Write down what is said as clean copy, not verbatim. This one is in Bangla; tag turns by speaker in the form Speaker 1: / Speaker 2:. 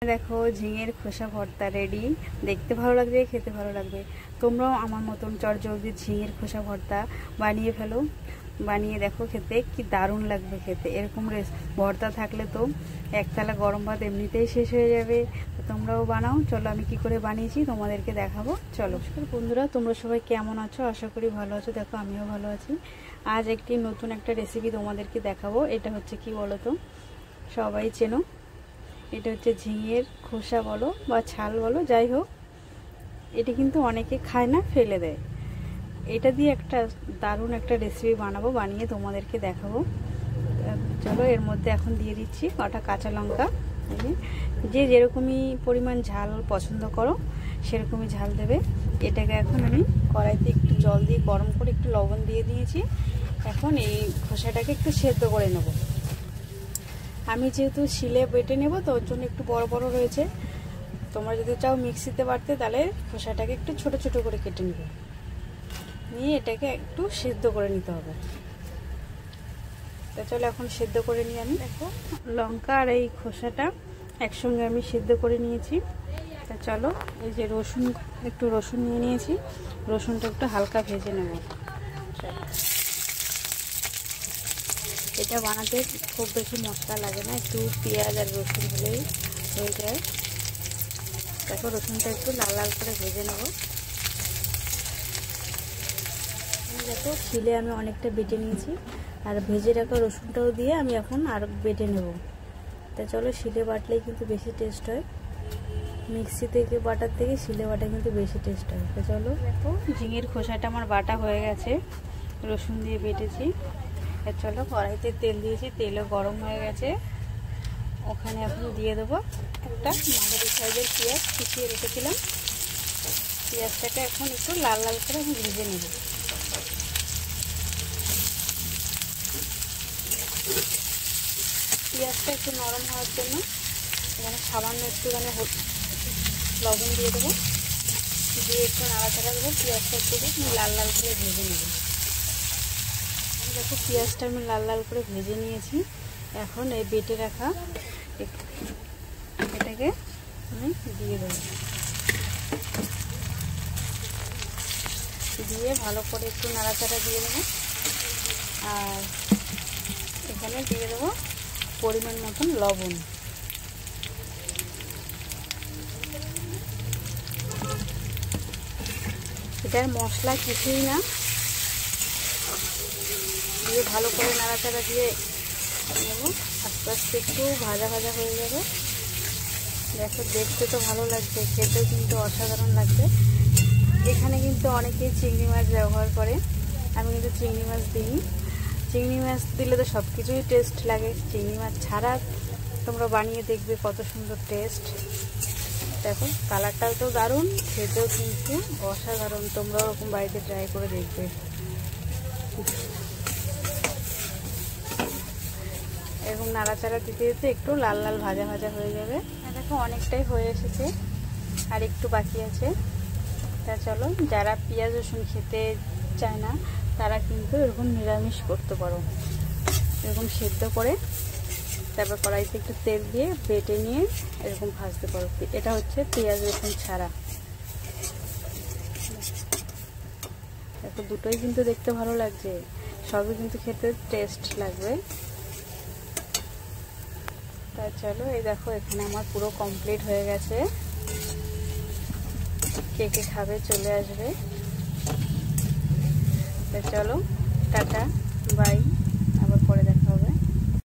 Speaker 1: দেখো ঝিঙের খোসা ভর্তা রেডি। দেখতে ভালো লাগবে, খেতে ভালো লাগবে। তোমরাও আমার মতন চটজলদি ঝিঙের খোসা ভর্তা বানিয়ে ফেলো। বানিয়ে দেখো, খেতে কি দারুণ লাগবে খেতে। এরকম ভর্তা থাকলে তো একতলা গরম ভাত এমনিতেই শেষ হয়ে যাবে। তোমরাও বানাও। চলো আমি কি করে বানিয়েছি তোমাদেরকে দেখাবো। চলো বন্ধুরা, তোমরা সবাই কেমন আছো? আশা করি ভালো আছো। দেখো আমিও ভালো আছি। আজ একটি নতুন একটা রেসিপি তোমাদেরকে দেখাবো। এটা হচ্ছে কি বলো তো, সবাই চেনো। এটা হচ্ছে ঝিঙের খোসা বলো বা ছাল বলো, যাই হোক, এটি কিন্তু অনেকে খায় না, ফেলে দেয়। এটা দিয়ে একটা দারুণ একটা রেসিপি বানাবো, বানিয়ে তোমাদেরকে দেখাবো। চলো এর মধ্যে এখন দিয়ে দিচ্ছি কটা কাঁচা লঙ্কা। যে যেরকমই পরিমাণ ঝাল পছন্দ করো সেরকমই ঝাল দেবে। এটাকে এখন আমি কড়াইতে একটু জল দিয়ে গরম করে একটু লবণ দিয়ে দিয়েছি। এখন এই খোসাটাকে একটু সেদ্ধ করে নেব। আমি যেহেতু শিলে বেটে নেব তো ওর জন্য একটু বড় বড় রয়েছে। তোমরা যদি চাও মিক্সিতে বাটতে তাহলে খোসাটাকে একটু ছোট ছোট করে কেটে নেবে, নিয়ে এটাকে একটু সেদ্ধ করে নিতে হবে। তো চলো এখন সেদ্ধ করে নিই আমি। দেখো লঙ্কা আর এই খোসাটা একসঙ্গে আমি সেদ্ধ করে নিয়েছি। তা চলো এই যে একটু রসুন নিয়ে নিয়েছি, রসুনটা একটু হালকা ভেজে নেব। এটা বানাতে খুব বেশি মশলা লাগে না, একটু পেঁয়াজ আর রসুন হলেই হয়ে যায়। দেখো রসুনটা একটু লাল লাল করে ভেজে নেব। দেখো শিলে আমি অনেকটা বেটে নিয়েছি, আর ভেজে রাখা রসুনটাও দিয়ে আমি এখন আর বেটে নেব। তা চলো শিলে বাটলেই কিন্তু বেশি টেস্ট হয়, মিক্সি থেকে বাটার থেকে শিলে বাটা কিন্তু বেশি টেস্ট হয়। তো চলো দেখো ঝিঙের খোসাটা আমার বাটা হয়ে গেছে, রসুন দিয়ে বেটেছি। চলো কড়াইতে তেল দিয়েছি, তেলও গরম হয়ে গেছে। ওখানে এখন দিয়ে দেবো একটা মাঝারি সাইজের পেঁয়াজ কুচিয়ে রেখেছিলাম। পেঁয়াজটাকে এখন একটু লাল লাল করে আমি ভেজে নেব। পেঁয়াজটা একটু নরম হওয়ার জন্য এখানে সামান্য একটুখানি লবণ দিয়ে দেবো, দিয়ে একটু নাড়াচাড়া দেবো। পেঁয়াজটা একটু লাল লাল করে ভেজে নেব। দেখো পেঁয়াজটা আমি লাল লাল করে ভেজে নিয়েছি। এখন এই বেটে রাখা এটাকে আমি দিয়ে দেবো, দিয়ে ভালো করে একটু নাড়াচাড়া দিয়ে দেবো। আর এখানে দিয়ে দেবো পরিমাণ মতন লবণ। এটার মশলা কিছুই না, দিয়ে ভালো করে নাড়াচাড়া দিয়ে নেব। আস্তে আস্তে একটু ভাজা ভাজা হয়ে যাবে। দেখো দেখতে তো ভালো লাগছে, খেতেও কিন্তু অসাধারণ লাগবে। এখানে কিন্তু অনেকেই চিংড়ি মাছ ব্যবহার করে, আমি কিন্তু চিংড়ি মাছ দিই। চিংড়ি মাছ দিলে তো সব কিছুই টেস্ট লাগে, চিংড়ি মাছ ছাড়া তোমরা বানিয়ে দেখবে কত সুন্দর টেস্ট। দেখো কালারটাও তো দারুণ, খেতেও কিন্তু অসাধারণ। তোমরাও ওরকম বাড়িতে ট্রাই করে দেখবে। এরকম নাড়াচাড়া দিতে দিতে একটু লাল লাল ভাজা ভাজা হয়ে যাবে। দেখো অনেকটাই হয়ে এসেছে, আর একটু বাকি আছে। তা চলো যারা পেঁয়াজ রসুন খেতে চায় না তারা কিন্তু এরকম নিরামিষ করতে পারো। এরকম সেদ্ধ করে তারপর কড়াইতে একটু তেল দিয়ে বেটে নিয়ে এরকম ভাজতে পারো। এটা হচ্ছে পেঁয়াজ রসুন ছাড়া। দেখো দুটোই কিন্তু দেখতে ভালো লাগছে, সবই কিন্তু খেতে টেস্ট লাগবে। তা চলো এই দেখো এখানে আমার পুরো কমপ্লিট হয়ে গেছে। কে কে খাবে চলে আসবে। তা চলো টাটা বাই।